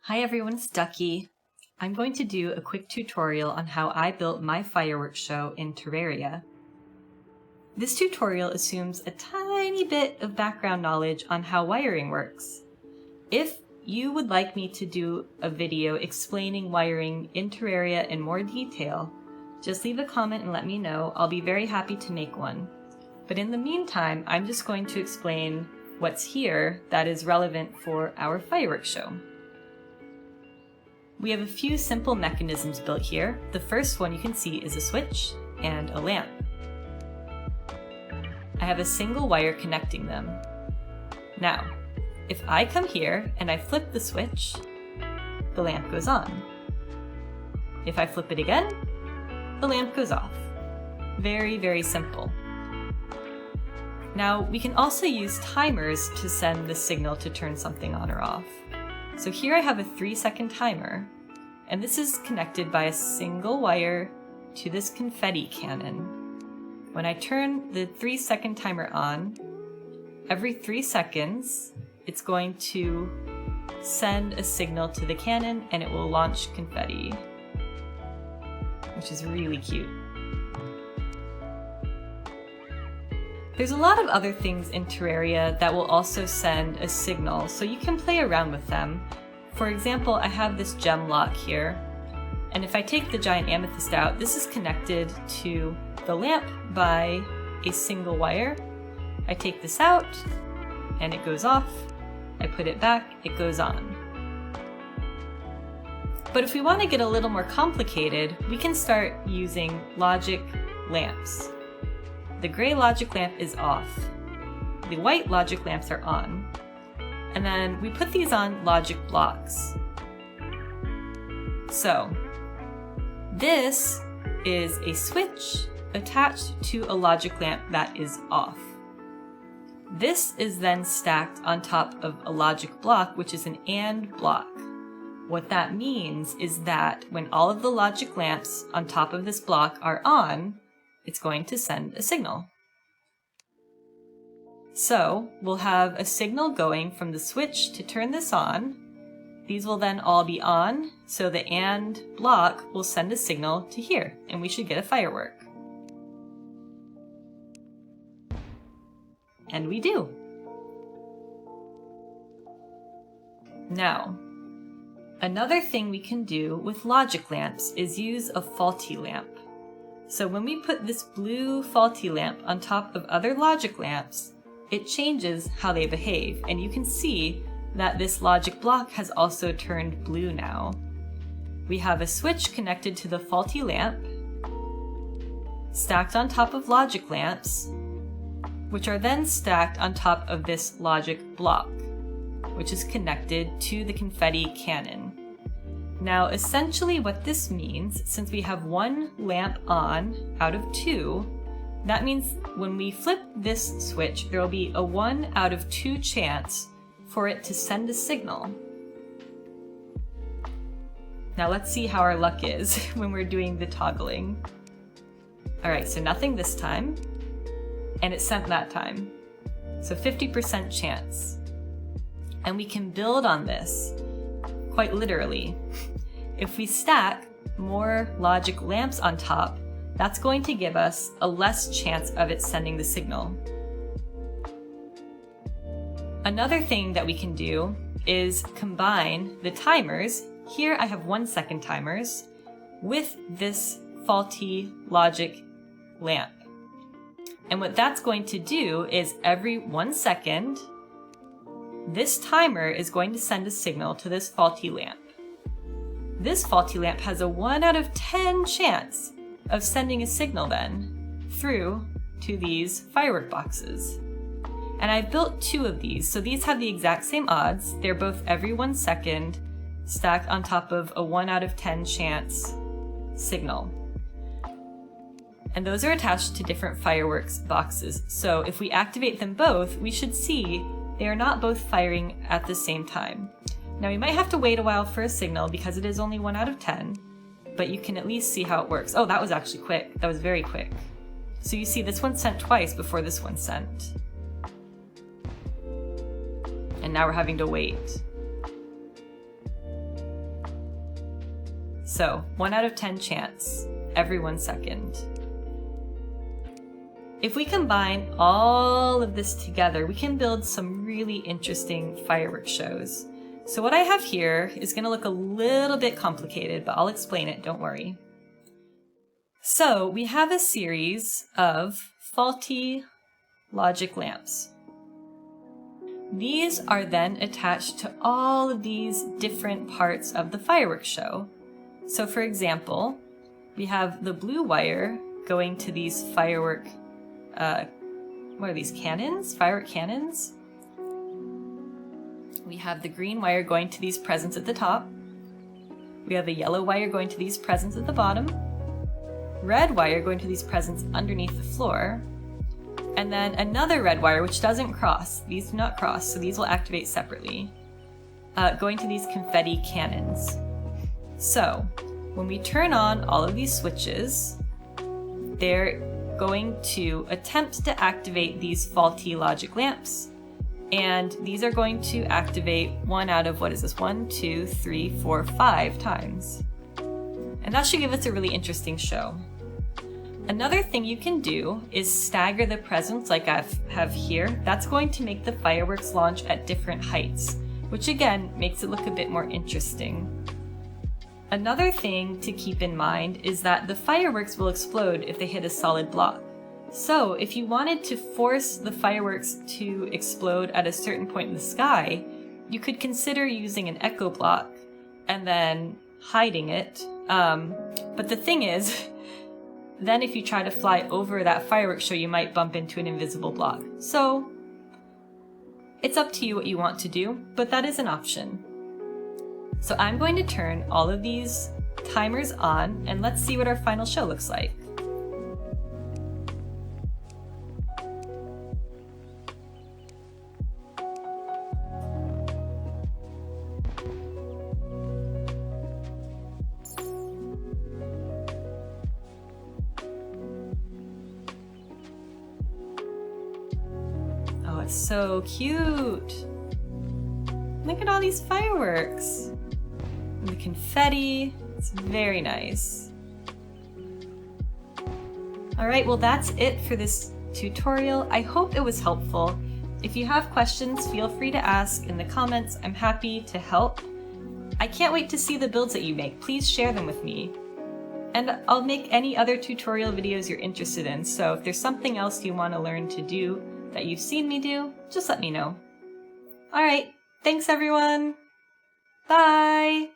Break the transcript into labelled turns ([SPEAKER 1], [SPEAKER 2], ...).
[SPEAKER 1] Hi everyone, it's Ducky. I'm going to do a quick tutorial on how I built my fireworks show in Terraria. This tutorial assumes a tiny bit of background knowledge on how wiring works. If you would like me to do a video explaining wiring in Terraria in more detail, just leave a comment and let me know. I'll be very happy to make one. But in the meantime, I'm just going to explain what's here that is relevant for our fireworks show. We have a few simple mechanisms built here. The first one you can see is a switch and a lamp. I have a single wire connecting them. Now, if I come here and I flip the switch, the lamp goes on. If I flip it again, the lamp goes off. Very, very simple. Now, we can also use timers to send the signal to turn something on or off. So here I have a 3-second timer, and this is connected by a single wire to this confetti cannon. When I turn the 3-second timer on, every 3 seconds, it's going to send a signal to the cannon and it will launch confetti, which is really cute. There's a lot of other things in Terraria that will also send a signal, so you can play around with them. For example, I have this gem lock here, and if I take the giant amethyst out, this is connected to the lamp by a single wire. I take this out, and it goes off. I put it back, it goes on. But if we want to get a little more complicated, we can start using logic lamps. The gray logic lamp is off. The white logic lamps are on. And then we put these on logic blocks. So, this is a switch attached to a logic lamp that is off. This is then stacked on top of a logic block, which is an AND block. What that means is that when all of the logic lamps on top of this block are on, it's going to send a signal. So we'll have a signal going from the switch to turn this on. These will then all be on, so the AND block will send a signal to here, and we should get a firework. And we do. Now, another thing we can do with logic lamps is use a faulty lamp. So when we put this blue faulty lamp on top of other logic lamps, it changes how they behave, and you can see that this logic block has also turned blue now. We have a switch connected to the faulty lamp, stacked on top of logic lamps, which are then stacked on top of this logic block, which is connected to the confetti cannon. Now, essentially what this means, since we have one lamp on out of 2, that means when we flip this switch, there will be a 1 out of 2 chance for it to send a signal. Now let's see how our luck is when we're doing the toggling. Alright, so nothing this time, and it sent that time. So 50% chance. And we can build on this, quite literally. If we stack more logic lamps on top, that's going to give us a less chance of it sending the signal. Another thing that we can do is combine the timers. Here I have 1-second timers with this faulty logic lamp. And what that's going to do is every 1 second, this timer is going to send a signal to this faulty lamp. This faulty lamp has a 1 out of 10 chance of sending a signal then through to these firework boxes. And I've built 2 of these, so these have the exact same odds. They're both every 1 second stacked on top of a 1 out of 10 chance signal. And those are attached to different fireworks boxes. So if we activate them both, we should see they are not both firing at the same time. Now we might have to wait a while for a signal because it is only 1 out of 10, but you can at least see how it works. Oh, that was actually quick. That was very quick. So you see this one sent twice before this one sent. And now we're having to wait. So 1 out of 10 chance every 1 second. If we combine all of this together, we can build some really interesting fireworks shows. So what I have here is going to look a little bit complicated, but I'll explain it, don't worry. So we have a series of faulty logic lamps. These are then attached to all of these different parts of the fireworks show. So for example, we have the blue wire going to these firework, what are these, cannons? Firework cannons? We have the green wire going to these presents at the top. We have a yellow wire going to these presents at the bottom. Red wire going to these presents underneath the floor. And then another red wire, which doesn't cross. These do not cross, so these will activate separately. Going to these confetti cannons. So, when we turn on all of these switches, they're going to attempt to activate these faulty logic lamps. And these are going to activate 1 out of, what is this, 1, 2, 3, 4, 5 times. And that should give us a really interesting show. Another thing you can do is stagger the presents like I have here. That's going to make the fireworks launch at different heights, which again makes it look a bit more interesting. Another thing to keep in mind is that the fireworks will explode if they hit a solid block. So if you wanted to force the fireworks to explode at a certain point in the sky, you could consider using an echo block and then hiding it. But the thing is, then if you try to fly over that fireworks show, you might bump into an invisible block. So it's up to you what you want to do, but that is an option. So I'm going to turn all of these timers on and let's see what our final show looks like. Oh, it's so cute. Look at all these fireworks. And the confetti. It's very nice. Alright, well that's it for this tutorial. I hope it was helpful. If you have questions, feel free to ask in the comments. I'm happy to help. I can't wait to see the builds that you make. Please share them with me. And I'll make any other tutorial videos you're interested in, so if there's something else you want to learn to do that you've seen me do, just let me know. Alright, thanks everyone! Bye!